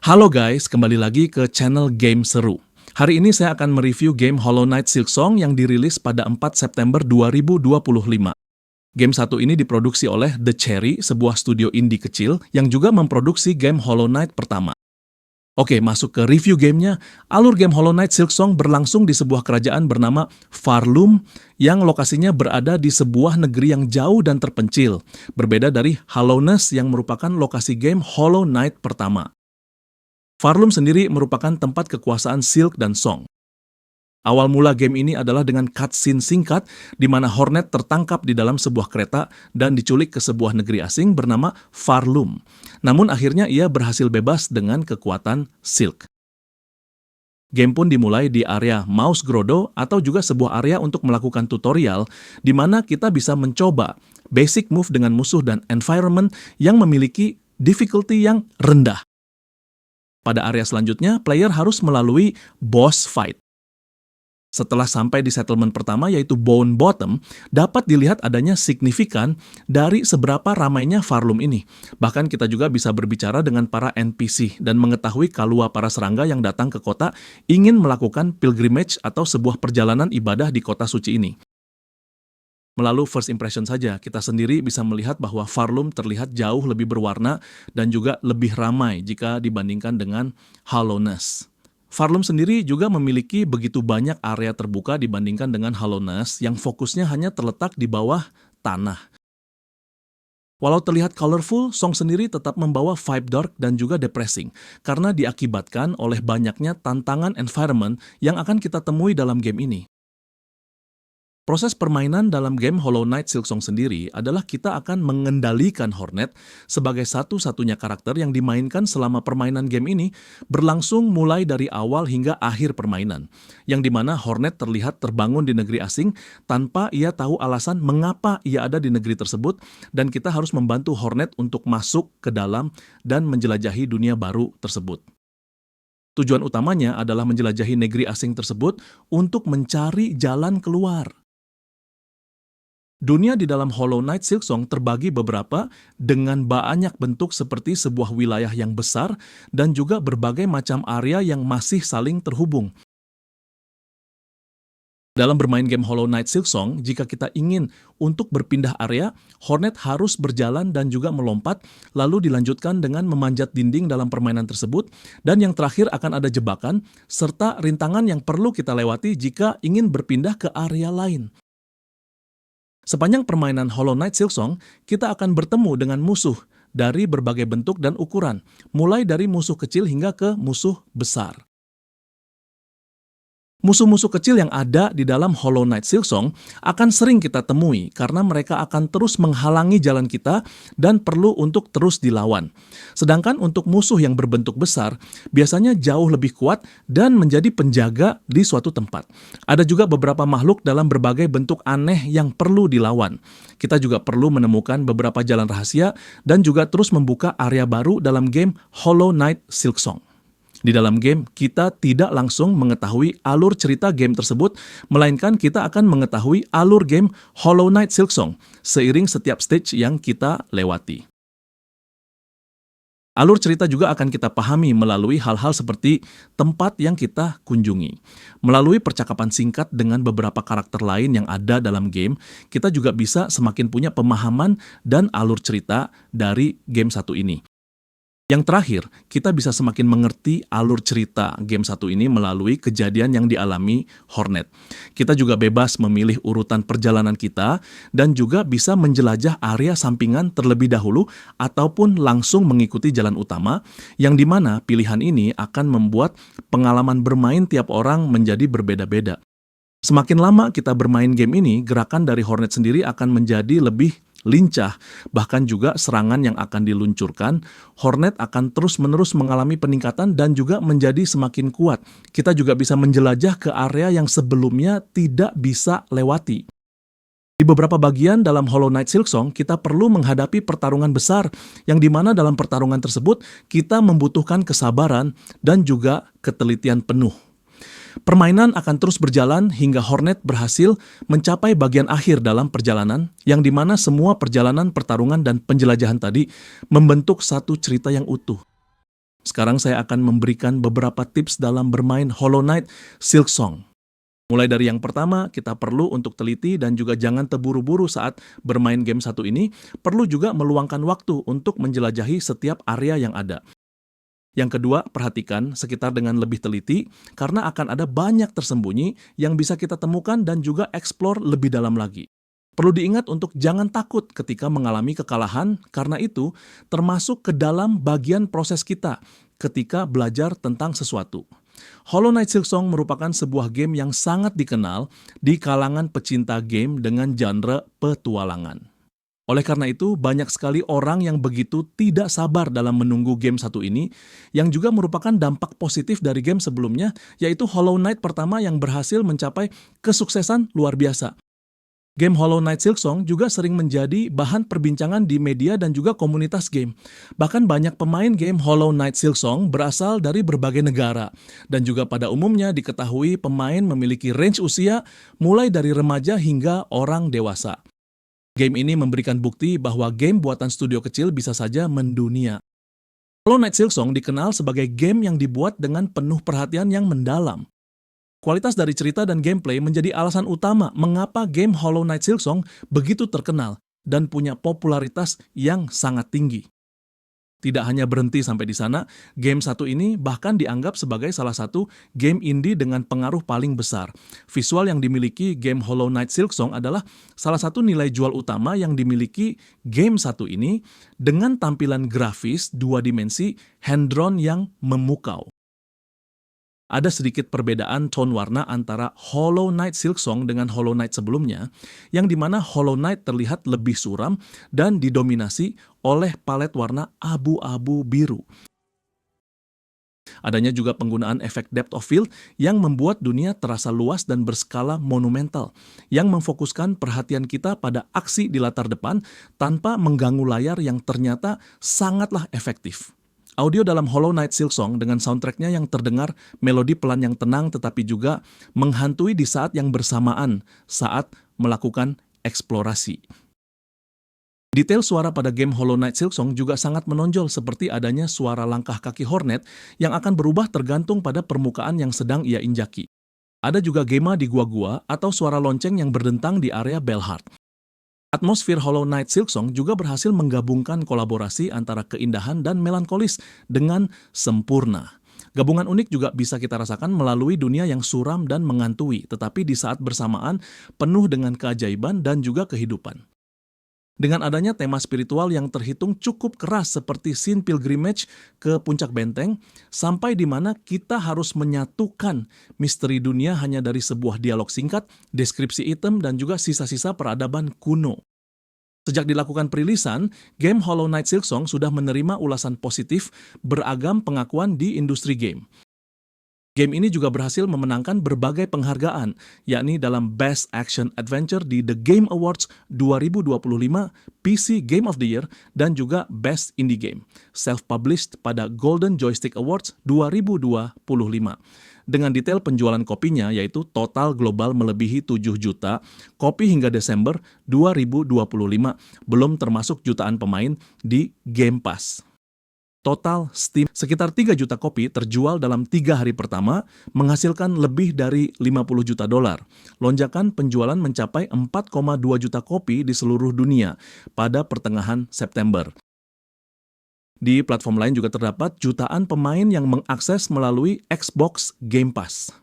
Halo guys, kembali lagi ke channel Game Seru. Hari ini saya akan mereview game Hollow Knight Silksong yang dirilis pada 4 September 2025. Game satu ini diproduksi oleh The Cherry, sebuah studio indie kecil yang juga memproduksi game Hollow Knight pertama. Oke, masuk ke review gamenya. Alur game Hollow Knight Silksong berlangsung di sebuah kerajaan bernama Farloom yang lokasinya berada di sebuah negeri yang jauh dan terpencil, berbeda dari Hallownest yang merupakan lokasi game Hollow Knight pertama. Farloom sendiri merupakan tempat kekuasaan Silk dan Song. Awal mula game ini adalah dengan cutscene singkat di mana Hornet tertangkap di dalam sebuah kereta dan diculik ke sebuah negeri asing bernama Farloom. Namun akhirnya ia berhasil bebas dengan kekuatan Silk. Game pun dimulai di area Mouse Grotto atau juga sebuah area untuk melakukan tutorial di mana kita bisa mencoba basic move dengan musuh dan environment yang memiliki difficulty yang rendah. Pada area selanjutnya, player harus melalui boss fight. Setelah sampai di settlement pertama yaitu Bone Bottom, dapat dilihat adanya signifikan dari seberapa ramainya Farloom ini. Bahkan kita juga bisa berbicara dengan para NPC dan mengetahui kalua para serangga yang datang ke kota ingin melakukan pilgrimage atau sebuah perjalanan ibadah di kota suci ini. Melalui first impression saja, kita sendiri bisa melihat bahwa Farloom terlihat jauh lebih berwarna dan juga lebih ramai jika dibandingkan dengan Hallownest. Farloom sendiri juga memiliki begitu banyak area terbuka dibandingkan dengan Hallownest yang fokusnya hanya terletak di bawah tanah. Walau terlihat colorful, Song sendiri tetap membawa vibe dark dan juga depressing karena diakibatkan oleh banyaknya tantangan environment yang akan kita temui dalam game ini. Proses permainan dalam game Hollow Knight Silksong sendiri adalah kita akan mengendalikan Hornet sebagai satu-satunya karakter yang dimainkan selama permainan game ini berlangsung mulai dari awal hingga akhir permainan, yang dimana Hornet terlihat terbangun di negeri asing tanpa ia tahu alasan mengapa ia ada di negeri tersebut dan kita harus membantu Hornet untuk masuk ke dalam dan menjelajahi dunia baru tersebut. Tujuan utamanya adalah menjelajahi negeri asing tersebut untuk mencari jalan keluar. Dunia di dalam Hollow Knight Silksong terbagi beberapa dengan banyak bentuk seperti sebuah wilayah yang besar dan juga berbagai macam area yang masih saling terhubung. Dalam bermain game Hollow Knight Silksong, jika kita ingin untuk berpindah area, Hornet harus berjalan dan juga melompat, lalu dilanjutkan dengan memanjat dinding dalam permainan tersebut, dan yang terakhir akan ada jebakan, serta rintangan yang perlu kita lewati jika ingin berpindah ke area lain. Sepanjang permainan Hollow Knight Silksong, kita akan bertemu dengan musuh dari berbagai bentuk dan ukuran, mulai dari musuh kecil hingga ke musuh besar. Musuh-musuh kecil yang ada di dalam Hollow Knight Silksong akan sering kita temui karena mereka akan terus menghalangi jalan kita dan perlu untuk terus dilawan. Sedangkan untuk musuh yang berbentuk besar, biasanya jauh lebih kuat dan menjadi penjaga di suatu tempat. Ada juga beberapa makhluk dalam berbagai bentuk aneh yang perlu dilawan. Kita juga perlu menemukan beberapa jalan rahasia dan juga terus membuka area baru dalam game Hollow Knight Silksong. Di dalam game, kita tidak langsung mengetahui alur cerita game tersebut, melainkan kita akan mengetahui alur game Hollow Knight Silksong seiring setiap stage yang kita lewati. Alur cerita juga akan kita pahami melalui hal-hal seperti tempat yang kita kunjungi. Melalui percakapan singkat dengan beberapa karakter lain yang ada dalam game, kita juga bisa semakin punya pemahaman dan alur cerita dari game satu ini. Yang terakhir, kita bisa semakin mengerti alur cerita game satu ini melalui kejadian yang dialami Hornet. Kita juga bebas memilih urutan perjalanan kita dan juga bisa menjelajah area sampingan terlebih dahulu ataupun langsung mengikuti jalan utama, yang dimana pilihan ini akan membuat pengalaman bermain tiap orang menjadi berbeda-beda. Semakin lama kita bermain game ini, gerakan dari Hornet sendiri akan menjadi lebih lincah, bahkan juga serangan yang akan diluncurkan, Hornet akan terus-menerus mengalami peningkatan dan juga menjadi semakin kuat. Kita juga bisa menjelajah ke area yang sebelumnya tidak bisa lewati. Di beberapa bagian dalam Hollow Knight Silksong, kita perlu menghadapi pertarungan besar, yang dimana dalam pertarungan tersebut kita membutuhkan kesabaran dan juga ketelitian penuh. Permainan akan terus berjalan hingga Hornet berhasil mencapai bagian akhir dalam perjalanan, yang dimana semua perjalanan pertarungan dan penjelajahan tadi membentuk satu cerita yang utuh. Sekarang saya akan memberikan beberapa tips dalam bermain Hollow Knight Silksong. Mulai dari yang pertama, kita perlu untuk teliti dan juga jangan terburu-buru saat bermain game satu ini, perlu juga meluangkan waktu untuk menjelajahi setiap area yang ada. Yang kedua, perhatikan sekitar dengan lebih teliti, karena akan ada banyak tersembunyi yang bisa kita temukan dan juga eksplor lebih dalam lagi. Perlu diingat untuk jangan takut ketika mengalami kekalahan, karena itu termasuk ke dalam bagian proses kita ketika belajar tentang sesuatu. Hollow Knight Silksong merupakan sebuah game yang sangat dikenal di kalangan pecinta game dengan genre petualangan. Oleh karena itu, banyak sekali orang yang begitu tidak sabar dalam menunggu game satu ini, yang juga merupakan dampak positif dari game sebelumnya, yaitu Hollow Knight pertama yang berhasil mencapai kesuksesan luar biasa. Game Hollow Knight Silksong juga sering menjadi bahan perbincangan di media dan juga komunitas game. Bahkan banyak pemain game Hollow Knight Silksong berasal dari berbagai negara. Dan juga pada umumnya diketahui pemain memiliki range usia mulai dari remaja hingga orang dewasa. Game ini memberikan bukti bahwa game buatan studio kecil bisa saja mendunia. Hollow Knight Silksong dikenal sebagai game yang dibuat dengan penuh perhatian yang mendalam. Kualitas dari cerita dan gameplay menjadi alasan utama mengapa game Hollow Knight Silksong begitu terkenal dan punya popularitas yang sangat tinggi. Tidak hanya berhenti sampai di sana, game satu ini bahkan dianggap sebagai salah satu game indie dengan pengaruh paling besar. Visual yang dimiliki game Hollow Knight Silksong adalah salah satu nilai jual utama yang dimiliki game satu ini dengan tampilan grafis 2 dimensi hand-drawn yang memukau. Ada sedikit perbedaan tone warna antara Hollow Knight Silksong dengan Hollow Knight sebelumnya, yang dimana Hollow Knight terlihat lebih suram dan didominasi oleh palet warna abu-abu biru. Adanya juga penggunaan efek depth of field yang membuat dunia terasa luas dan berskala monumental, yang memfokuskan perhatian kita pada aksi di latar depan tanpa mengganggu layar yang ternyata sangatlah efektif. Audio dalam Hollow Knight Silksong dengan soundtracknya yang terdengar melodi pelan yang tenang tetapi juga menghantui di saat yang bersamaan saat melakukan eksplorasi. Detail suara pada game Hollow Knight Silksong juga sangat menonjol seperti adanya suara langkah kaki Hornet yang akan berubah tergantung pada permukaan yang sedang ia injaki. Ada juga gema di gua-gua atau suara lonceng yang berdentang di area Belhart. Atmosfer Hollow Knight Silksong juga berhasil menggabungkan kolaborasi antara keindahan dan melankolis dengan sempurna. Gabungan unik juga bisa kita rasakan melalui dunia yang suram dan menghantui, tetapi di saat bersamaan penuh dengan keajaiban dan juga kehidupan. Dengan adanya tema spiritual yang terhitung cukup keras seperti scene pilgrimage ke puncak benteng, sampai di mana kita harus menyatukan misteri dunia hanya dari sebuah dialog singkat, deskripsi item, dan juga sisa-sisa peradaban kuno. Sejak dilakukan perilisan, game Hollow Knight Silksong sudah menerima ulasan positif beragam pengakuan di industri game. Game ini juga berhasil memenangkan berbagai penghargaan, yakni dalam Best Action Adventure di The Game Awards 2025, PC Game of the Year, dan juga Best Indie Game, self-published pada Golden Joystick Awards 2025. Dengan detail penjualan kopinya yaitu total global melebihi 7 juta kopi hingga Desember 2025, belum termasuk jutaan pemain di Game Pass. Total Steam sekitar 3 juta kopi terjual dalam 3 hari pertama, menghasilkan lebih dari 50 juta dolar. Lonjakan penjualan mencapai 4,2 juta kopi di seluruh dunia pada pertengahan September. Di platform lain juga terdapat jutaan pemain yang mengakses melalui Xbox Game Pass.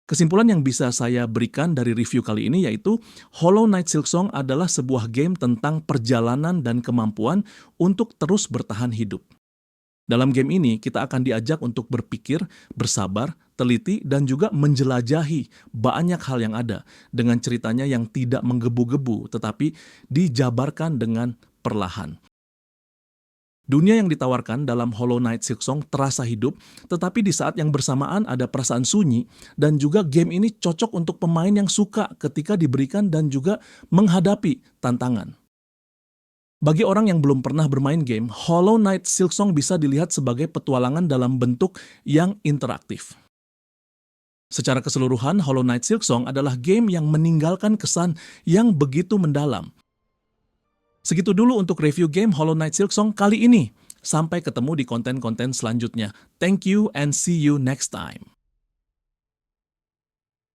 Kesimpulan yang bisa saya berikan dari review kali ini yaitu Hollow Knight Silksong adalah sebuah game tentang perjalanan dan kemampuan untuk terus bertahan hidup. Dalam game ini kita akan diajak untuk berpikir, bersabar, teliti, dan juga menjelajahi banyak hal yang ada dengan ceritanya yang tidak menggebu-gebu tetapi dijabarkan dengan perlahan. Dunia yang ditawarkan dalam Hollow Knight Silksong terasa hidup, tetapi di saat yang bersamaan ada perasaan sunyi, dan juga game ini cocok untuk pemain yang suka ketika diberikan dan juga menghadapi tantangan. Bagi orang yang belum pernah bermain game, Hollow Knight Silksong bisa dilihat sebagai petualangan dalam bentuk yang interaktif. Secara keseluruhan, Hollow Knight Silksong adalah game yang meninggalkan kesan yang begitu mendalam. Segitu dulu untuk review game Hollow Knight Silksong kali ini. Sampai ketemu di konten-konten selanjutnya. Thank you and see you next time.